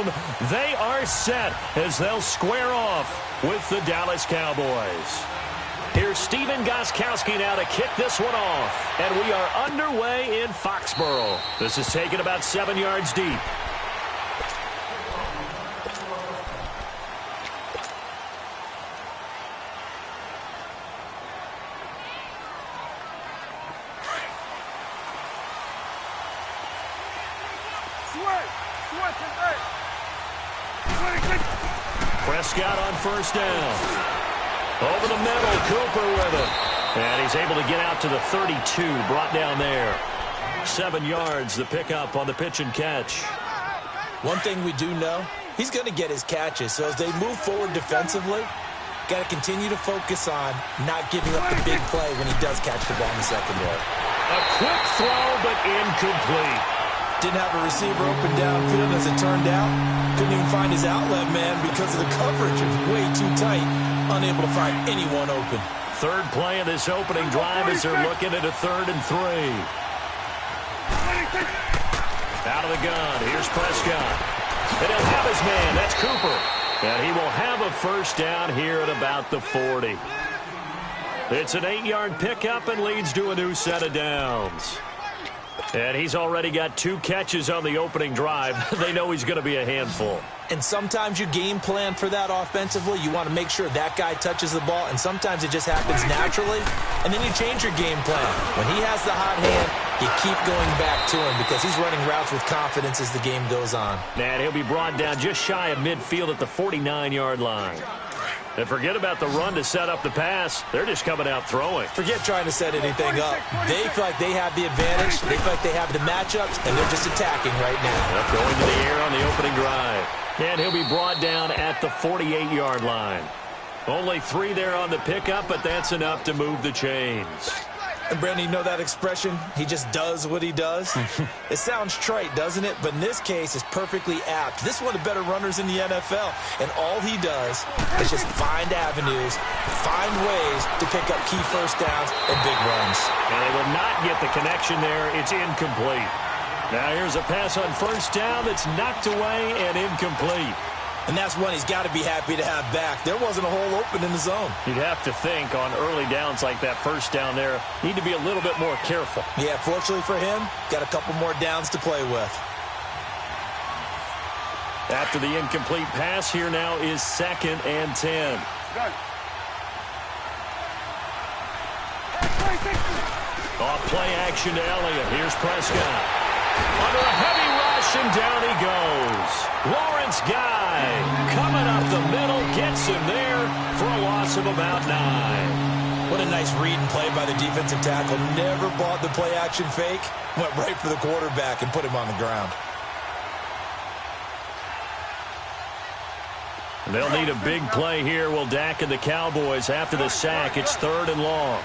zone. They are set as they'll square off with the Dallas Cowboys. Here's Steven Gostkowski now to kick this one off. And we are underway in Foxborough. This is taken about 7 yards deep. Prescott on first down. Over the middle, Cooper with it. And he's able to get out to the 32, brought down there. 7 yards, the pickup on the pitch and catch. One thing we do know, he's going to get his catches. So as they move forward defensively, got to continue to focus on not giving up the big play when he does catch the ball in the secondary. A quick throw, but incomplete. Didn't have a receiver open downfield as it turned out. Couldn't even find his outlet man because of the coverage. It was way too tight. Unable to find anyone open. Third play of this opening drive as they're looking at a 3rd and 3. Out of the gun. Here's Prescott. And he'll have his man. That's Cooper. And he will have a first down here at about the 40. It's an 8-yard pickup and leads to a new set of downs. And he's already got 2 catches on the opening drive. They know he's going to be a handful. And sometimes you game plan for that offensively. You want to make sure that guy touches the ball, and sometimes it just happens naturally. And then you change your game plan. When he has the hot hand, you keep going back to him because he's running routes with confidence as the game goes on. And he'll be brought down just shy of midfield at the 49-yard line. And forget about the run to set up the pass. They're just coming out throwing. Forget trying to set anything up. They feel like they have the advantage. They feel like they have the matchups, and they're just attacking right now. Yep, going to the air on the opening drive. And he'll be brought down at the 48-yard line. Only 3 there on the pickup, but that's enough to move the chains. And Brandon, you know that expression? He just does what he does? It sounds trite, doesn't it? But in this case, it's perfectly apt. This is one of the better runners in the NFL. And all he does is just find avenues, find ways to pick up key first downs and big runs. And they will not get the connection there. It's incomplete. Now here's a pass on first down that's knocked away and incomplete. And that's one he's got to be happy to have back. There wasn't a hole open in the zone. You'd have to think on early downs like that first down there, need to be a little bit more careful. Yeah, fortunately for him, got a couple more downs to play with. After the incomplete pass, here now is 2nd and 10. Off play action to Elliott. Here's Prescott. Under a heavy rush, and down he goes. Lawrence Guy coming up the middle, gets him there for a loss of about 9. What a nice read and play by the defensive tackle. Never bought the play action fake. Went right for the quarterback and put him on the ground. They'll need a big play here. Will Dak and the Cowboys after the sack. It's 3rd and long.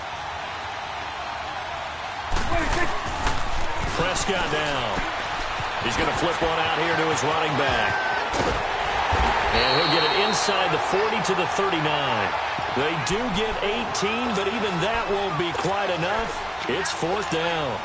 Prescott down. He's going to flip one out here to his running back. And he'll get it inside the 40 to the 39. They do get 18, but even that won't be quite enough. It's 4th down.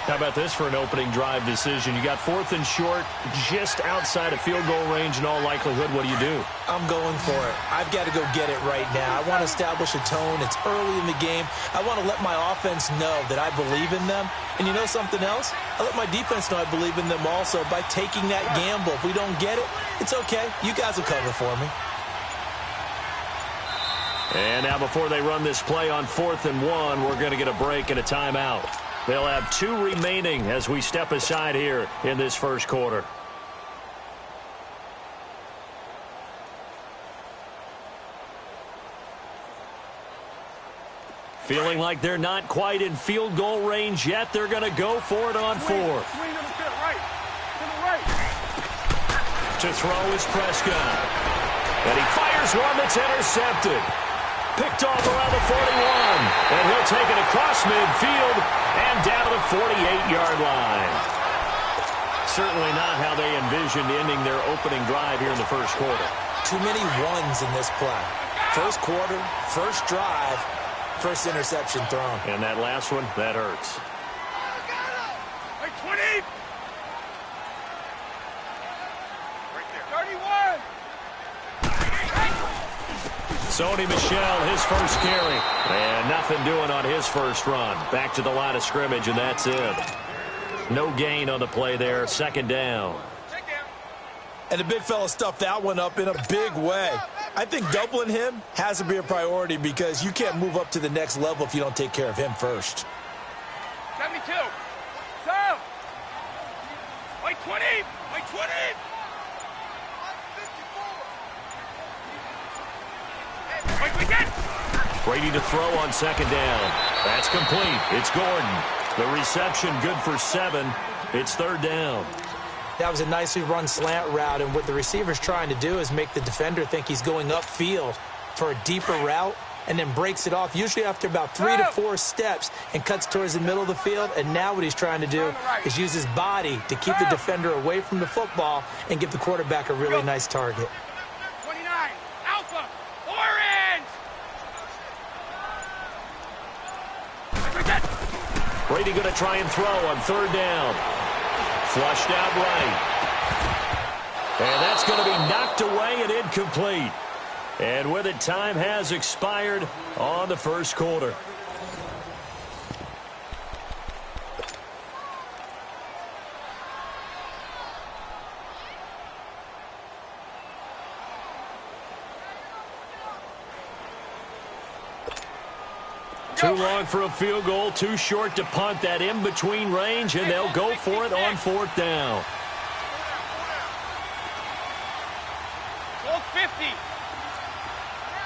How about this for an opening drive decision? You got 4th and short, just outside of field goal range in all likelihood. What do you do? I'm going for it. I've got to go get it right now. I want to establish a tone. It's early in the game. I want to let my offense know that I believe in them. And you know something else? I let my defense know I believe in them also by taking that gamble. If we don't get it, it's okay. You guys will cover for me. And now before they run this play on 4th and 1, we're going to get a break and a timeout. They'll have 2 remaining as we step aside here in this first quarter. Feeling like they're not quite in field goal range yet. They're going to go for it on 4th. To throw is Prescott. And he fires one that's intercepted. Picked off around the 41. And he'll take it across midfield and down to the 48-yard line. Certainly not how they envisioned ending their opening drive here in the first quarter. Too many ones in this play. First quarter, first drive, first interception thrown. And that last one, that hurts. Hey, 20! Right there. Sony Michel, his first carry. And nothing doing on his first run. Back to the line of scrimmage, and that's it. No gain on the play there. Second down. And the big fella stuffed that one up in a big way. I think doubling him has to be a priority because you can't move up to the next level if you don't take care of him first. 72. So. White 20. White 20. Brady to throw on second down. That's complete. It's Gordon. The reception good for 7. It's third down. That was a nicely run slant route, and what the receiver's trying to do is make the defender think he's going upfield for a deeper route and then breaks it off, usually after about 3 to 4 steps, and cuts towards the middle of the field. And now what he's trying to do is use his body to keep the defender away from the football and give the quarterback a really nice target. 29. Alpha. Orange. Brady going to try and throw on third down. Flushed out right. And that's going to be knocked away and incomplete. And with it, time has expired on the first quarter. Too long for a field goal, too short to punt. That in-between range, and they'll go for it on fourth down. 50.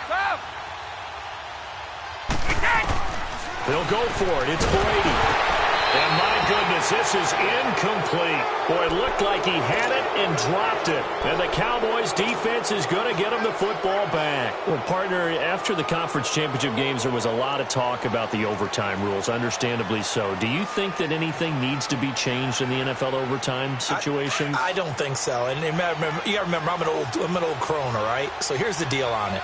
Stop. They'll go for it. It's Brady. And my goodness, this is incomplete. Boy, it looked like he had it and dropped it. And the Cowboys defense is going to get him the football back. Well, partner, after the conference championship games, there was a lot of talk about the overtime rules, understandably so. Do you think that anything needs to be changed in the NFL overtime situation? I don't think so. And you got to remember, I'm an old crone, all right? So here's the deal on it.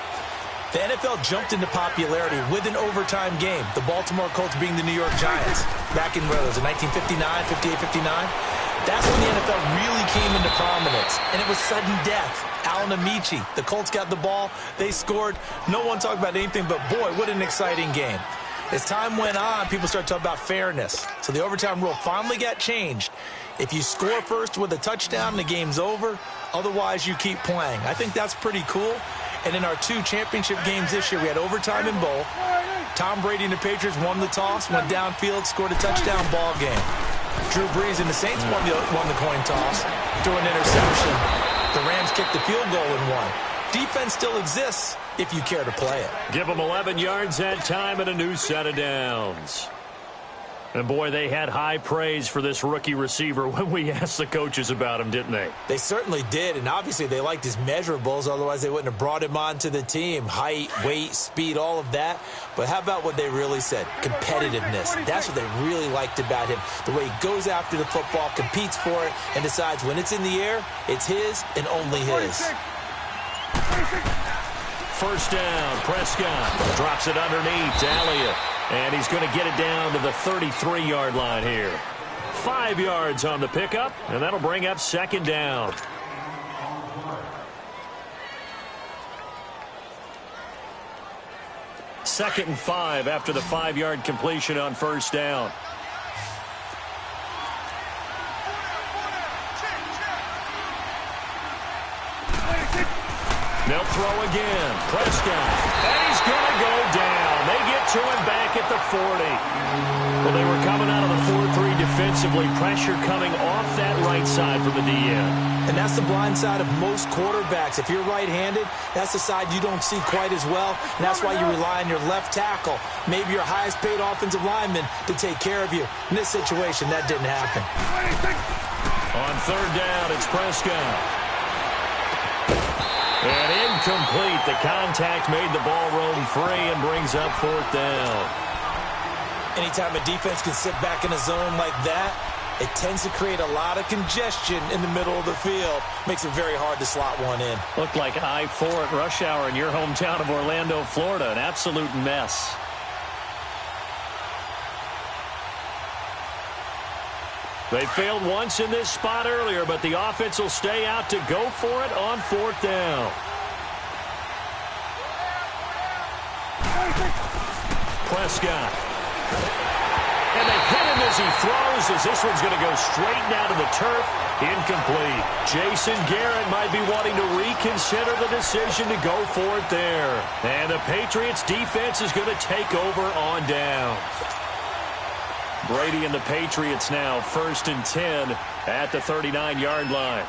The NFL jumped into popularity with an overtime game. The Baltimore Colts being the New York Giants. Back in, where was it, 1959, 58-59? That's when the NFL really came into prominence. And it was sudden death. Alan Amici, the Colts got the ball. They scored. No one talked about anything but, boy, what an exciting game. As time went on, people started talking about fairness. So the overtime rule finally got changed. If you score first with a touchdown, the game's over. Otherwise, you keep playing. I think that's pretty cool. And in our 2 championship games this year, we had overtime in both. Tom Brady and the Patriots won the toss, went downfield, scored a touchdown, ball game. Drew Brees and the Saints won the coin toss, threw an interception. The Rams kicked the field goal and won. Defense still exists if you care to play it. Give them 11 yards that time and a new set of downs. And, boy, they had high praise for this rookie receiver when we asked the coaches about him, didn't they? They certainly did, and obviously they liked his measurables. Otherwise, they wouldn't have brought him onto the team. Height, weight, speed, all of that. But how about what they really said? Competitiveness. That's what they really liked about him. The way he goes after the football, competes for it, and decides when it's in the air, it's his and only his. First down, Prescott drops it underneath to Elliott. And he's going to get it down to the 33-yard line here. 5 yards on the pickup, and that'll bring up second down. Second and 5 after the 5-yard completion on first down. They'll throw again. Prescott. And he's going to go down. They get to him back at the 40. Well, they were coming out of the 4-3 defensively. Pressure coming off that right side from the DN. And that's the blind side of most quarterbacks. If you're right-handed, that's the side you don't see quite as well. And that's why you rely on your left tackle, maybe your highest-paid offensive lineman, to take care of you. In this situation, that didn't happen. On third down, it's Prescott. And incomplete. The contact made the ball roam free and brings up fourth down. Anytime a defense can sit back in a zone like that, it tends to create a lot of congestion in the middle of the field. Makes it very hard to slot one in. Looked like I-4 at rush hour in your hometown of Orlando, Florida. An absolute mess. They failed once in this spot earlier, but the offense will stay out to go for it on fourth down. Prescott. And they hit him as he throws, as this one's going to go straight down to the turf. Incomplete. Jason Garrett might be wanting to reconsider the decision to go for it there. And the Patriots defense is going to take over on down. Brady and the Patriots now 1st and 10 at the 39-yard line.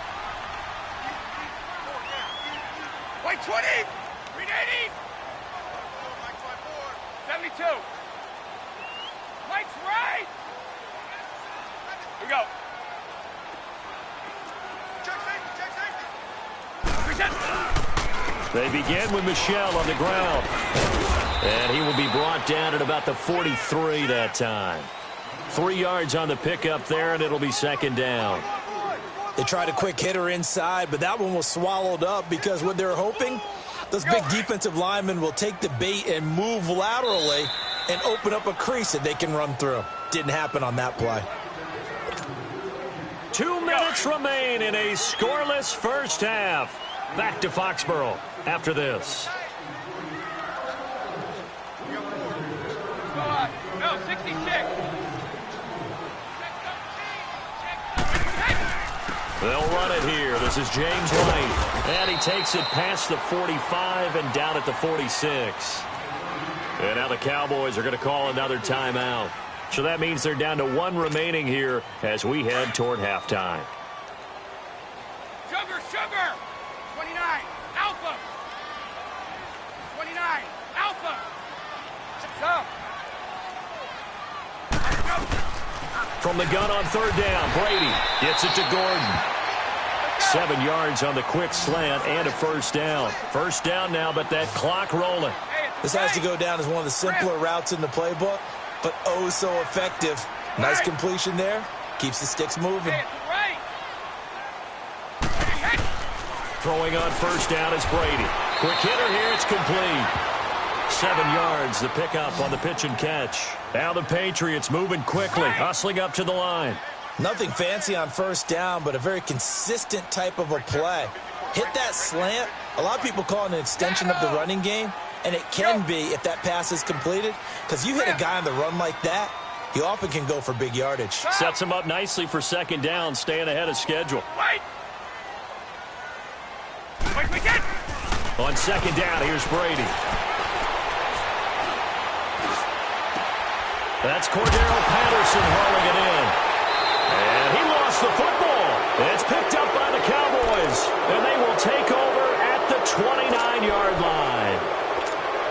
White 20. Green 80. 72. Mike's right. Here we go. They begin with Michel on the ground. And he will be brought down at about the 43 that time. 3 yards on the pickup there, and it'll be 2nd down. They tried a quick hitter inside, but that one was swallowed up because what they're hoping, those big defensive linemen will take the bait and move laterally and open up a crease that they can run through. Didn't happen on that play. 2 minutes remain in a scoreless first half. Back to Foxborough after this. No, 66. They'll run it here. This is James White. And he takes it past the 45 and down at the 46. And now the Cowboys are going to call another timeout. So that means they're down to 1 remaining here as we head toward halftime. Sugar. 29. Alpha. 29. Alpha. Go. From the gun on 3rd down, Brady gets it to Gordon. 7 yards on the quick slant and a 1st down. 1st down now, but that clock rolling. This has to go down as one of the simpler routes in the playbook, but oh so effective. Nice completion there. Keeps the sticks moving. Throwing on 1st down is Brady. Quick hitter here, it's complete. 7 yards, the pickup on the pitch and catch. Now the Patriots moving quickly, hustling up to the line. Nothing fancy on 1st down, but a very consistent type of a play. Hit that slant. A lot of people call it an extension of the running game, and it can be if that pass is completed, because you hit a guy on the run like that, he often can go for big yardage. Sets him up nicely for 2nd down, staying ahead of schedule. On 2nd down, here's Brady. That's Cordero Patterson hauling it in. And he lost the football. It's picked up by the Cowboys. And they will take over at the 29-yard line.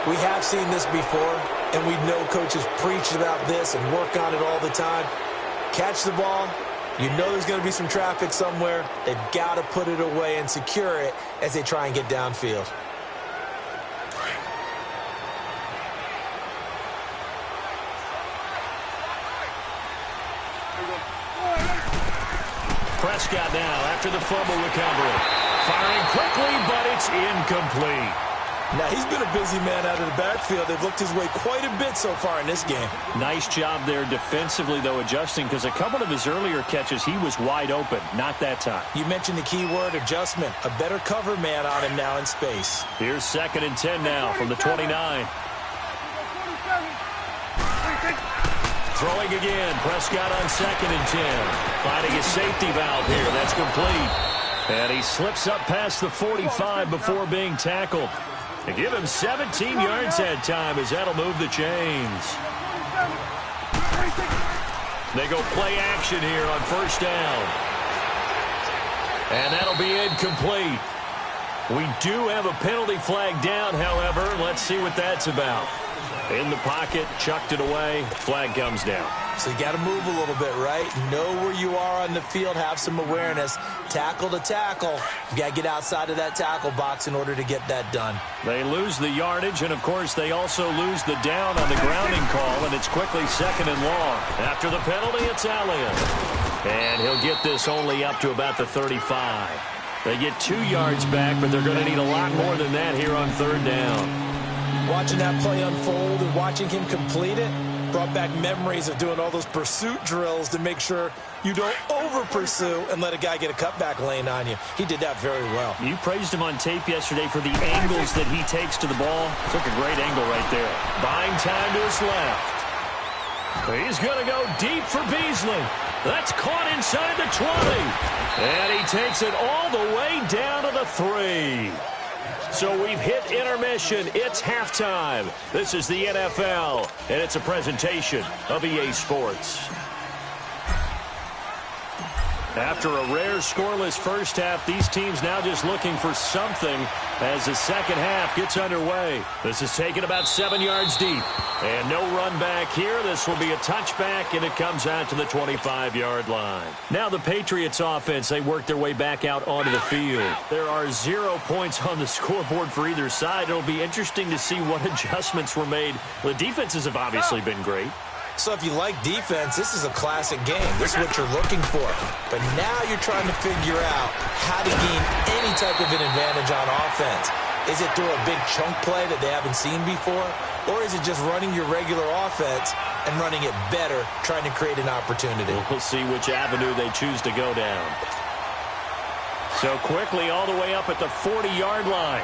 We have seen this before, and we know coaches preach about this and work on it all the time. Catch the ball. You know there's going to be some traffic somewhere. They've got to put it away and secure it as they try and get downfield. Prescott now after the fumble recovery. Firing quickly, but it's incomplete. Now, he's been a busy man out of the backfield. They've looked his way quite a bit so far in this game. Nice job there defensively, though, adjusting, because a couple of his earlier catches, he was wide open. Not that time. You mentioned the key word, adjustment. A better cover man on him now in space. Here's 2nd and 10 now from the 29. Throwing again. Prescott on 2nd and 10. Finding a safety valve here. That's complete. And he slips up past the 45 before being tackled. They give him 17 yards that time as that'll move the chains. They go play action here on 1st down. And that'll be incomplete. We do have a penalty flag down, however. Let's see what that's about. In the pocket, chucked it away, flag comes down. So you got to move a little bit, right? Know where you are on the field, have some awareness. Tackle to tackle. You got to get outside of that tackle box in order to get that done. They lose the yardage, and of course they also lose the down on the grounding call, and it's quickly 2nd and long. After the penalty, it's Allen. And he'll get this only up to about the 35. They get 2 yards back, but they're going to need a lot more than that. that here on third down. Watching that play unfold and watching him complete it, Brought back memories of doing all those pursuit drills to make sure you don't over-pursue and let a guy get a cutback lane on you. He did that very well. You praised him on tape yesterday for the angles that he takes to the ball. Took a great angle right there. Buying time to his left. He's going to go deep for Beasley. That's caught inside the 20. And he takes it all the way down to the 3. So we've hit intermission. It's halftime. This is the NFL, and it's a presentation of EA Sports. After a rare scoreless first half, these teams now just looking for something as the second half gets underway. This is taken about 7 yards deep. And no run back here. This will be a touchback, and it comes out to the 25-yard line. Now the Patriots offense, they work their way back out onto the field. There are 0 points on the scoreboard for either side. It'll be interesting to see what adjustments were made. The defenses have obviously been great. So if you like defense, this is a classic game. This is what you're looking for. But now you're trying to figure out how to gain any type of an advantage on offense. Is it through a big chunk play that they haven't seen before? Or is it just running your regular offense and running it better, trying to create an opportunity? We'll see which avenue they choose to go down. So quickly all the way up at the 40-yard line.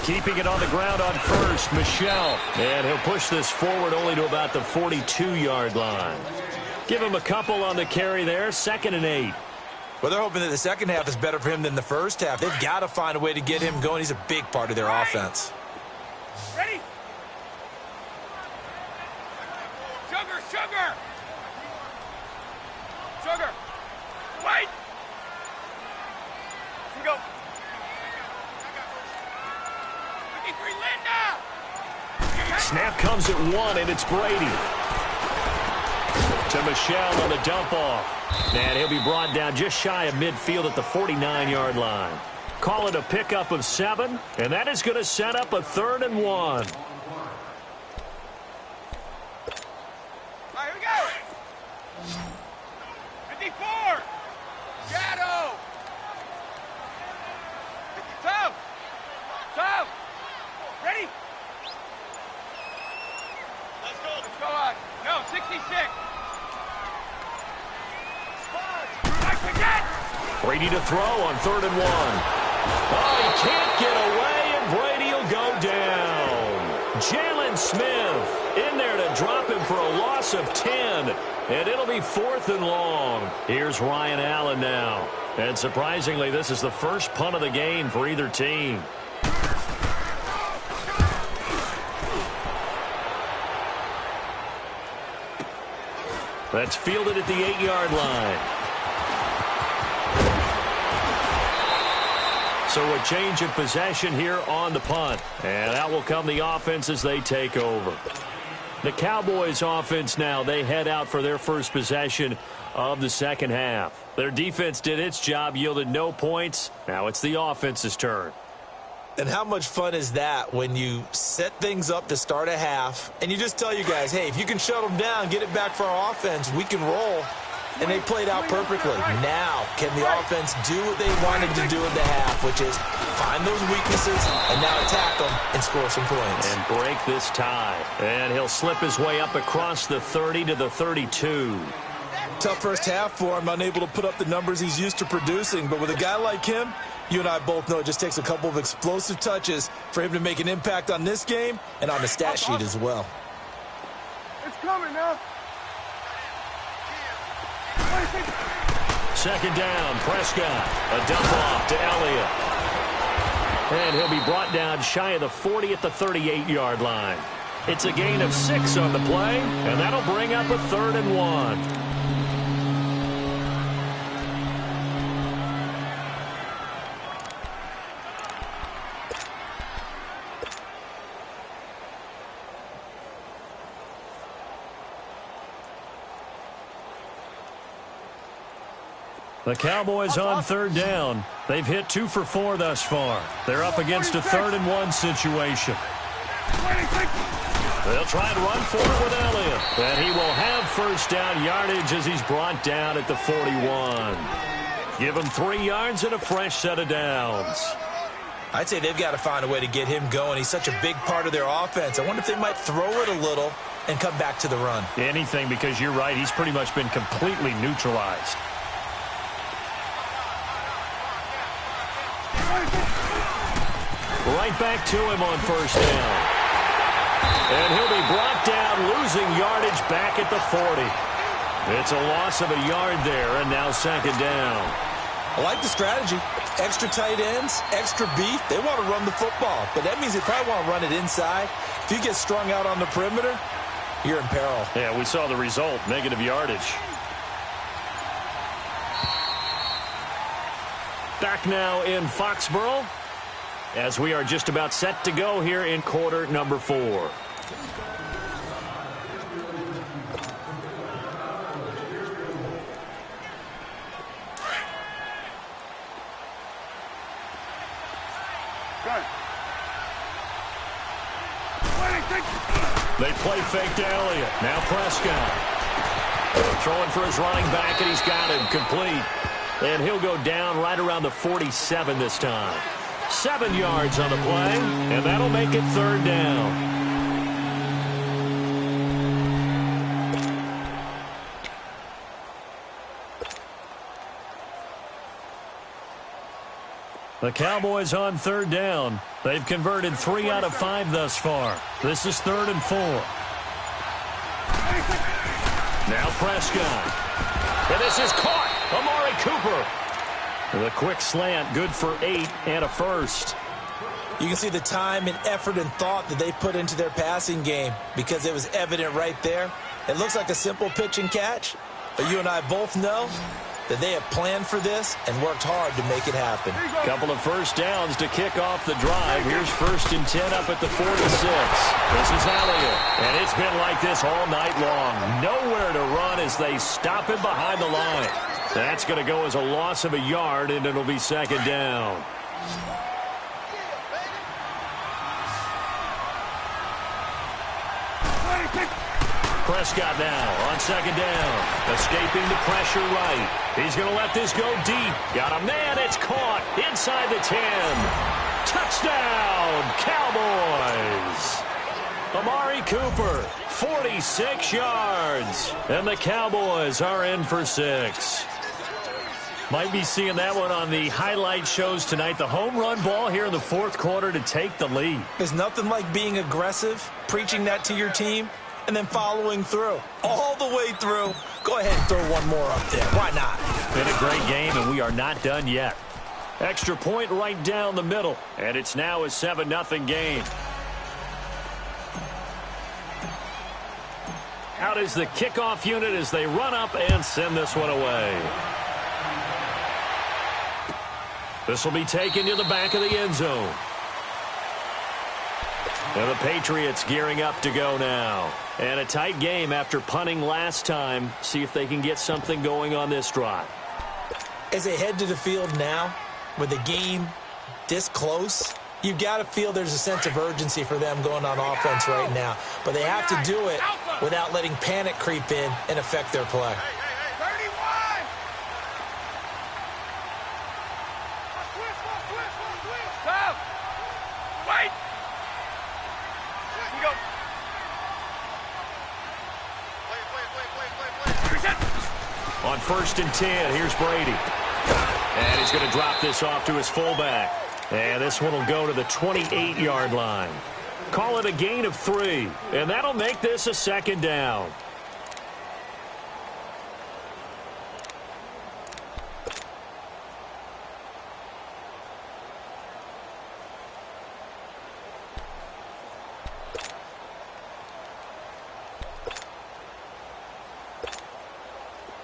Keeping it on the ground on first, Michel. And he'll push this forward only to about the 42-yard line. Give him a couple on the carry there, 2nd and 8. Well, they're hoping that the second half is better for him than the first half. They've got to find a way to get him going. He's a big part of their offense. Ready? Sugar, sugar! Sugar! Wait! Here we go. Snap comes at 1, and it's Brady. To Michel on the dump off. And he'll be brought down just shy of midfield at the 49-yard line. Call it a pickup of 7, and that is going to set up a 3rd and 1. All right, here we go. 54. Shadow. Tough. Tough. Ready? Let's go. Let's go on. No, 66. Brady to throw on 3rd and 1. Oh, he can't get away, and Brady will go down. Jalen Smith in there to drop him for a loss of 10, and it'll be 4th and long. Here's Ryan Allen now. And surprisingly, this is the first punt of the game for either team. That's fielded at the 8-yard line. So a change of possession here on the punt. And out will come the offense as they take over. The Cowboys offense now, they head out for their first possession of the second half. Their defense did its job, yielded no points. Now it's the offense's turn. And how much fun is that when you set things up to start a half and you just tell you guys, hey, if you can shut them down, get it back for our offense, we can roll. And they played out perfectly. Now, can the offense do what they wanted to do in the half, which is find those weaknesses and now attack them and score some points. And break this tie. And he'll slip his way up across the 30 to the 32. Tough first half for him, unable to put up the numbers he's used to producing. But with a guy like him, you and I both know it just takes a couple of explosive touches for him to make an impact on this game and on the stat sheet as well. It's coming now. 2nd down, Prescott. A dump off to Elliott. And he'll be brought down shy of the 40 at the 38-yard line. It's a gain of 6 on the play, and that'll bring up a 3rd and 1. The Cowboys on 3rd down. They've hit 2 for 4 thus far. They're up against a 3rd and 1 situation. They'll try and run for it with Elliott. And he will have first down yardage as he's brought down at the 41. Give him 3 yards and a fresh set of downs. I'd say they've got to find a way to get him going. He's such a big part of their offense. I wonder if they might throw it a little and come back to the run. Anything, because you're right. He's pretty much been completely neutralized. Right back to him on first down. And he'll be brought down, losing yardage back at the 40. It's a loss of a yard there, and now second down. I like the strategy. Extra tight ends, extra beef. They want to run the football, but that means they probably want to run it inside. If you get strung out on the perimeter, you're in peril. Yeah, we saw the result, negative yardage. Back now in Foxborough, as we are just about set to go here in quarter number 4. They play fake to Elliott. Now Prescott. Throwing for his running back, and he's got him complete. And he'll go down right around the 47 this time. 7 yards on the play, and that'll make it third down. The Cowboys on third down. They've converted 3 out of 5 thus far. This is 3rd and 4. Now Prescott. And this is caught. Amari Cooper. The quick slant, good for 8 and a first. You can see the time and effort and thought that they put into their passing game because it was evident right there. It looks like a simple pitch and catch, but you and I both know that they have planned for this and worked hard to make it happen. Couple of first downs to kick off the drive. Here's 1st and 10 up at the 46. This is Elliott. And it's been like this all night long. Nowhere to run as they stop him behind the line. That's going to go as a loss of a yard, and it'll be second down. Prescott now on second down. Escaping the pressure right. He's going to let this go deep. Got a man. It's caught inside the 10. Touchdown, Cowboys. Amari Cooper, 46 yards. And the Cowboys are in for 6. Might be seeing that one on the highlight shows tonight. The home run ball here in the 4th quarter to take the lead. There's nothing like being aggressive, preaching that to your team, and then following through. All the way through. Go ahead and throw one more up there. Why not? Been a great game, and we are not done yet. Extra point right down the middle, and it's now a 7-0 game. Out is the kickoff unit as they run up and send this one away. This will be taken to the back of the end zone. And the Patriots gearing up to go now. And a tight game after punting last time. See if they can get something going on this drive. As they head to the field now, with the game this close, you've got to feel there's a sense of urgency for them going on offense right now. But they have to do it without letting panic creep in and affect their play. On 1st and 10, here's Brady. And he's going to drop this off to his fullback. And this one will go to the 28-yard line. Call it a gain of 3. And that'll make this a second down.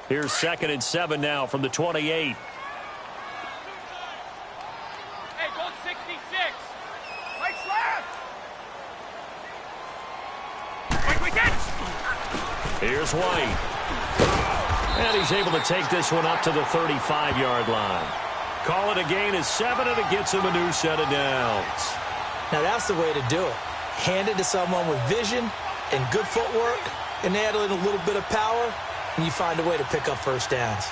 Here's 2nd and 7 now from the 28. Hey, goal 66. Right slap. Quick, Here's White. And he's able to take this one up to the 35-yard line. Call it a gain of 7, and it gets him a new set of downs. Now that's the way to do it. Hand it to someone with vision and good footwork, and add in a little bit of power, and you find a way to pick up first downs.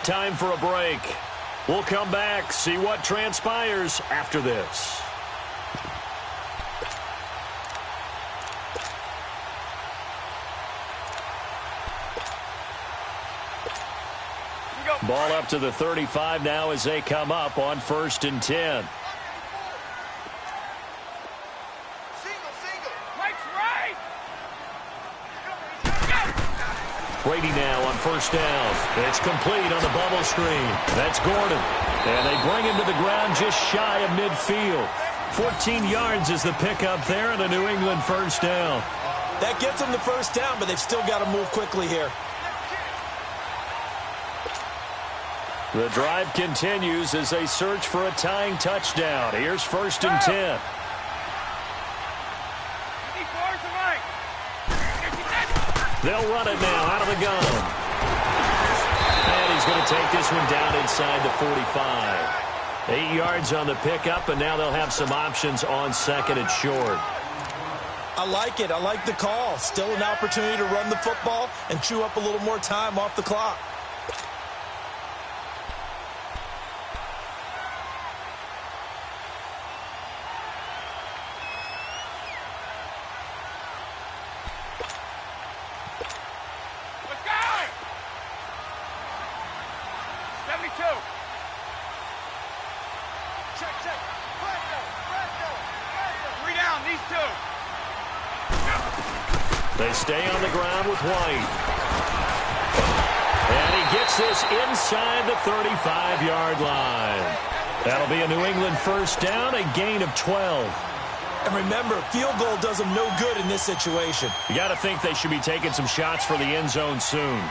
Time for a break. We'll come back, see what transpires after this. Ball up to the 35 now as they come up on 1st and 10. Brady now on 1st down. It's complete on the bubble screen. That's Gordon. And they bring him to the ground just shy of midfield. 14 yards is the pickup there and a New England 1st down. That gets them the 1st down, but they've still got to move quickly here. The drive continues as they search for a tying touchdown. Here's 1st and 10. They'll run it now out of the gun. And he's going to take this one down inside the 45. 8 yards on the pickup, and now they'll have some options on 2nd and short. I like it. I like the call. Still an opportunity to run the football and chew up a little more time off the clock. They stay on the ground with White. And he gets this inside the 35-yard line. That'll be a New England 1st down, a gain of 12. And remember, field goal does them no good in this situation. You got to think they should be taking some shots for the end zone soon.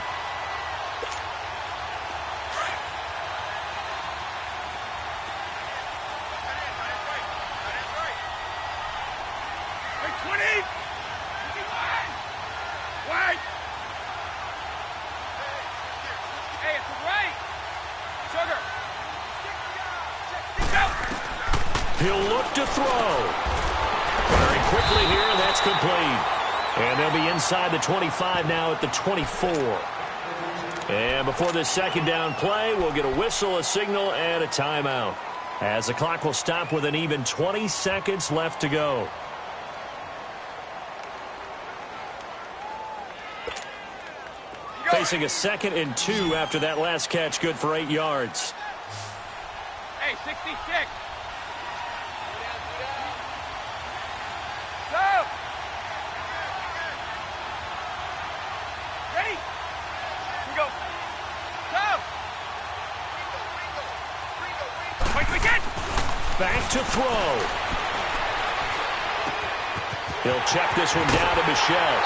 He'll look to throw. Very quickly here, and that's complete. And they'll be inside the 25 now at the 24. And before this 2nd down play, we'll get a whistle, a signal, and a timeout. As the clock will stop with an even 20 seconds left to go. Facing a 2nd and 2 after that last catch, good for 8 yards. Hey, 66. Back to throw. He'll check this one down to Michelle.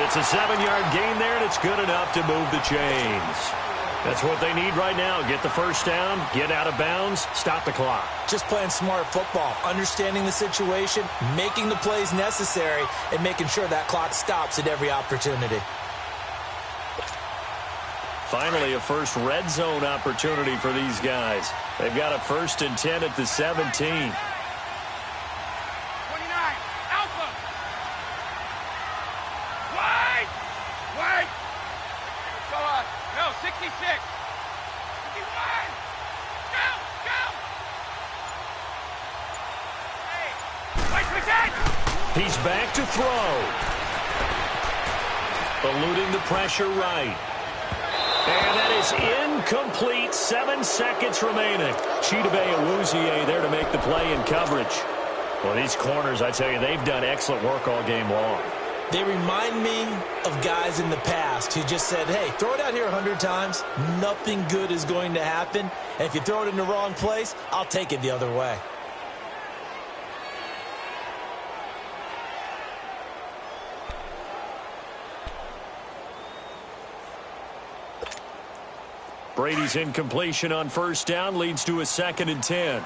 It's a 7-yard gain there, and it's good enough to move the chains. That's what they need right now. Get the 1st down, get out of bounds, stop the clock. Just playing smart football, understanding the situation, making the plays necessary, and making sure that clock stops at every opportunity. Finally, a first red zone opportunity for these guys. They've got a 1st and 10 at the 17. 29, Alpha. Wide. Wide. Go on. No, 66. 51. Go. Go. Hey. He's back to throw. Eluding the pressure right. And that is incomplete. 7 seconds remaining. Chidobe Awuzie there to make the play in coverage. Well, these corners, I tell you, they've done excellent work all game long. They remind me of guys in the past who just said, hey, throw it out here 100 times. Nothing good is going to happen. And if you throw it in the wrong place, I'll take it the other way. Brady's incompletion on 1st down leads to a 2nd and 10.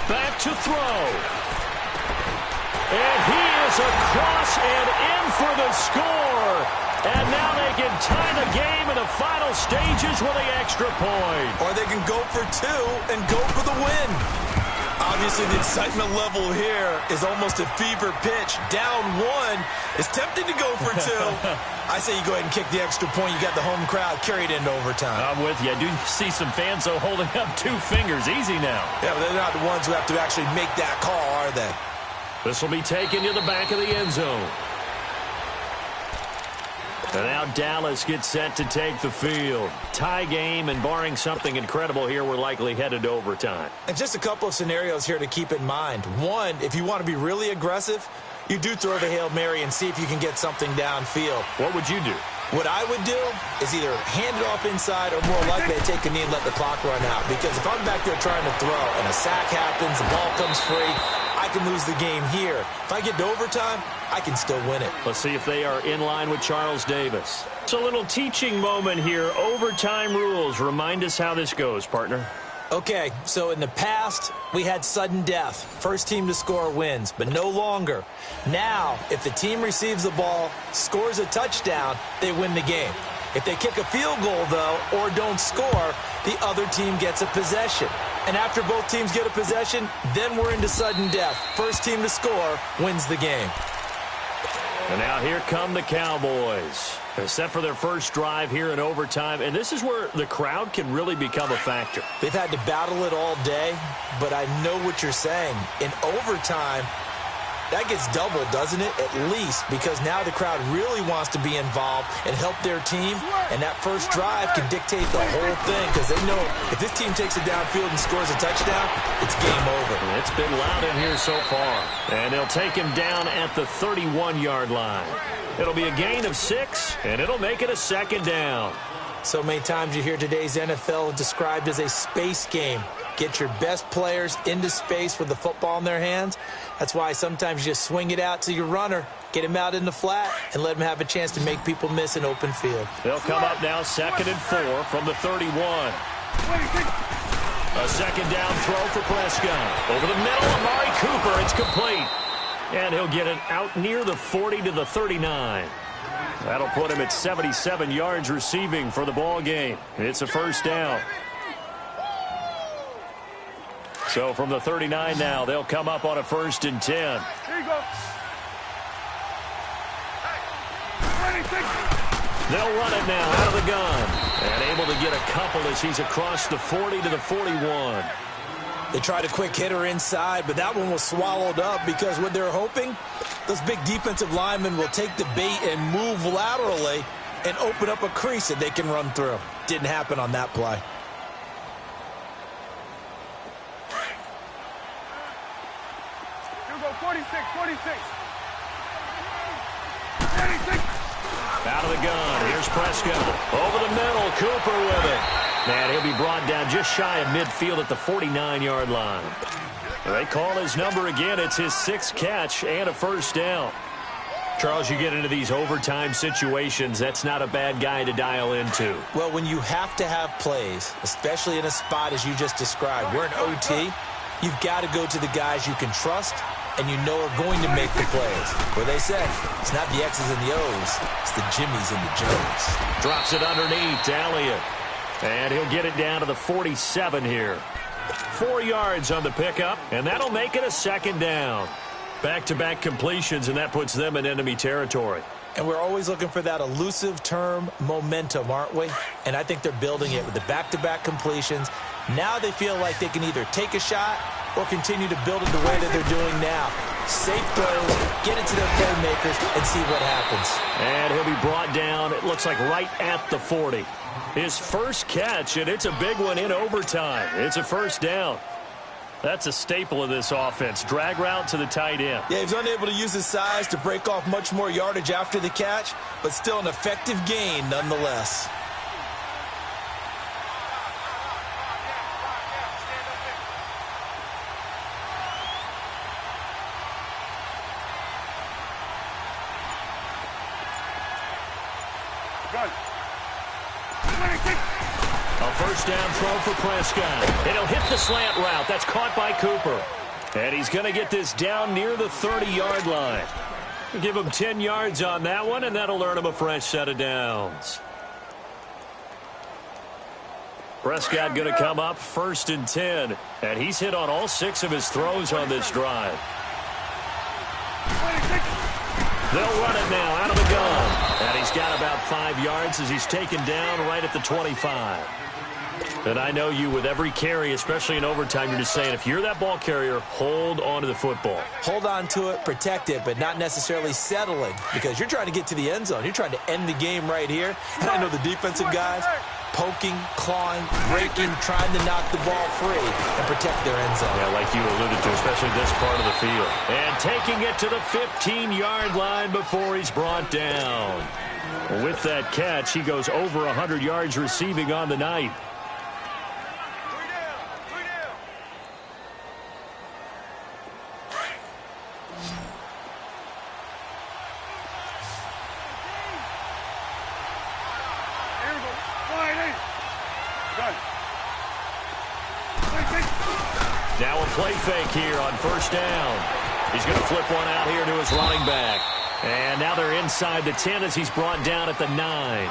Back to throw. And he is across and in for the score. And now they can tie the game in the final stages with the extra point. Or they can go for two and go for the win. Obviously, the excitement level here is almost a fever pitch. Down one. It's tempting to go for two. I say you go ahead and kick the extra point. You got the home crowd carried into overtime. I'm with you. I do see some fans, though, holding up 2 fingers. Easy now. Yeah, but they're not the ones who have to actually make that call, are they? This will be taken to the back of the end zone. And now Dallas gets set to take the field. Tie game, and barring something incredible here, we're likely headed to overtime. And just a couple of scenarios here to keep in mind. One, if you want to be really aggressive, you do throw the Hail Mary and see if you can get something downfield. What would you do? What I would do is either hand it off inside or more likely to take a knee and let the clock run out. Because if I'm back there trying to throw and a sack happens, the ball comes free, I can lose the game here. If I get to overtime, I can still win it. Let's see if they are in line with Charles Davis. It's a little teaching moment here. Overtime rules. Remind us how this goes, partner. Okay, so in the past, we had sudden death. First team to score wins, but no longer. Now, if the team receives the ball, scores a touchdown, they win the game. If they kick a field goal, though, or don't score, the other team gets a possession. And after both teams get a possession, then we're into sudden death. First team to score wins the game. And now here come the Cowboys. They're set for their first drive here in overtime, and this is where the crowd can really become a factor. They've had to battle it all day, but I know what you're saying. In overtime, that gets doubled, doesn't it? At least, because now the crowd really wants to be involved and help their team, and that first drive can dictate the whole thing, because they know if this team takes it downfield and scores a touchdown, it's game over. It's been loud in here so far, and they'll take him down at the 31-yard line. It'll be a gain of 6, and it'll make it a second down. So many times you hear today's NFL described as a space game. Get your best players into space with the football in their hands. That's why sometimes you just swing it out to your runner, get him out in the flat, and let him have a chance to make people miss an open field. They'll come up now 2nd and 4 from the 31. A second down throw for Prescott. Over the middle, Amari Cooper. It's complete. And he'll get it out near the 40 to the 39. That'll put him at 77 yards receiving for the ball game. It's a first down. So from the 39 now, they'll come up on a 1st and 10. Here you go. They'll run it now out of the gun. And able to get a couple as he's across the 40 to the 41. They tried a quick hitter inside, but that one was swallowed up because what they're hoping, those big defensive linemen will take the bait and move laterally and open up a crease that they can run through. Didn't happen on that play. Here we go, 46. Out of the gun. Here's Prescott. Over the middle. Cooper with it. And he'll be brought down just shy of midfield at the 49-yard line. They call his number again. It's his 6th catch and a first down. Charles, you get into these overtime situations, that's not a bad guy to dial into. Well, when you have to have plays, especially in a spot as you just described, we're in OT, you've got to go to the guys you can trust and you know are going to make the plays. Where they say, it's not the X's and the O's, it's the Jimmies and the Joes. Drops it underneath, Elliott. And he'll get it down to the 47 here. 4 yards on the pickup, and that'll make it a second down. Back-to-back completions, and that puts them in enemy territory. And we're always looking for that elusive term, momentum, aren't we? And I think they're building it with the back-to-back completions. Now they feel like they can either take a shot or continue to build it the way that they're doing now. Safe throws, get it to their playmakers, and see what happens. And he'll be brought down, it looks like right at the 40. His first catch, and it's a big one in overtime. It's a first down. That's a staple of this offense. Drag route to the tight end. Yeah, he's unable to use his size to break off much more yardage after the catch, but still an effective gain nonetheless. A first down throw for Prescott. And he'll hit the slant route. That's caught by Cooper. And he's going to get this down near the 30-yard line. Give him 10 yards on that one, and that'll earn him a fresh set of downs. Prescott going to come up 1st and 10, and he's hit on all 6 of his throws on this drive. They'll run it now out of the gun, and he's got about 5 yards as he's taken down right at the 25. And I know you, with every carry, especially in overtime, you're just saying, if you're that ball carrier, hold on to the football. Hold on to it, protect it, but not necessarily settling, because you're trying to get to the end zone. You're trying to end the game right here. And I know the defensive guys, poking, clawing, breaking, trying to knock the ball free and protect their end zone. Yeah, like you alluded to, especially this part of the field. And taking it to the 15-yard line before he's brought down. With that catch, he goes over 100 yards receiving on the night. Now a play fake here on 1st down. He's going to flip one out here to his running back. And now they're inside the 10 as he's brought down at the 9.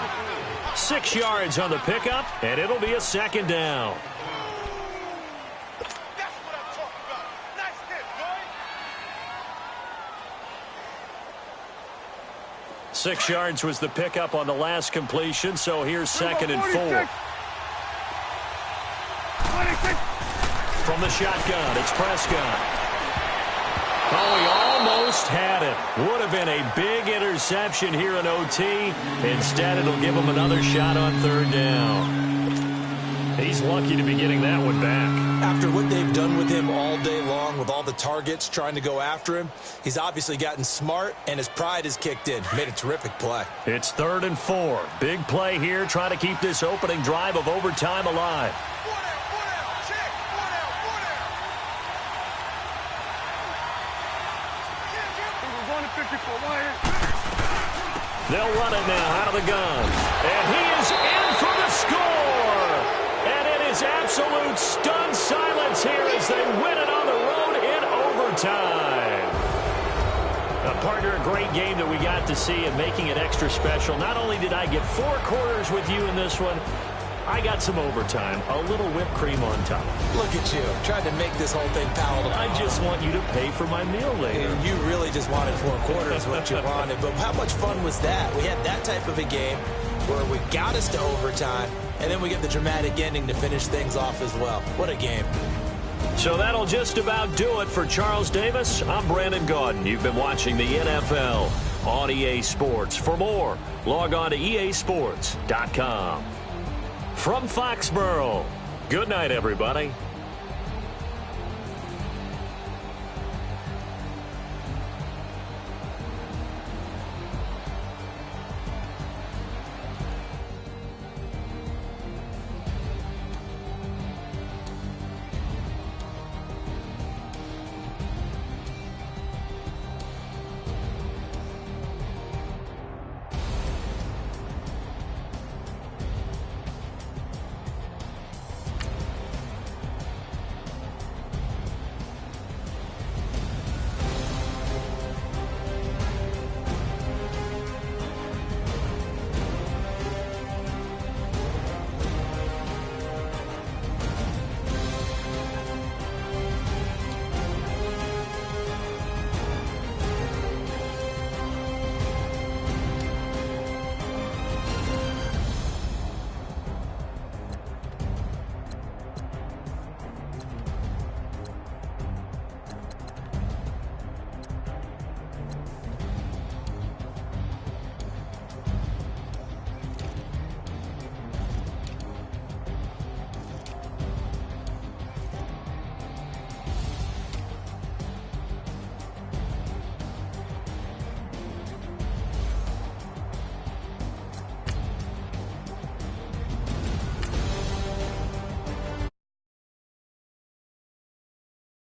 6 yards on the pickup, and it'll be a 2nd down. That's what I'm talking about. Nice hit, boy. 6 yards was the pickup on the last completion, so here's 2nd and 4. From the shotgun, it's Prescott. Oh, he almost had it. Would have been a big interception here in OT. Instead, it'll give him another shot on 3rd down. He's lucky to be getting that one back. After what they've done with him all day long, with all the targets trying to go after him, he's obviously gotten smart, and his pride has kicked in. Made a terrific play. It's 3rd and 4. Big play here, trying to keep this opening drive of overtime alive. They'll run it now out of the gun. And he is in for the score. And it is absolute stunned silence here as they win it on the road in overtime. Partner, a great game that we got to see and making it extra special. Not only did I get 4 quarters with you in this one, I got some overtime, a little whipped cream on top. Look at you, trying to make this whole thing palatable. I just want you to pay for my meal later. You really just wanted 4 quarters, what you wanted. But how much fun was that? We had that type of a game where we got us to overtime, and then we get the dramatic ending to finish things off as well. What a game. So that'll just about do it for Charles Davis. I'm Brandon Gaudin. You've been watching the NFL on EA Sports. For more, log on to easports.com. From Foxborough, good night, everybody.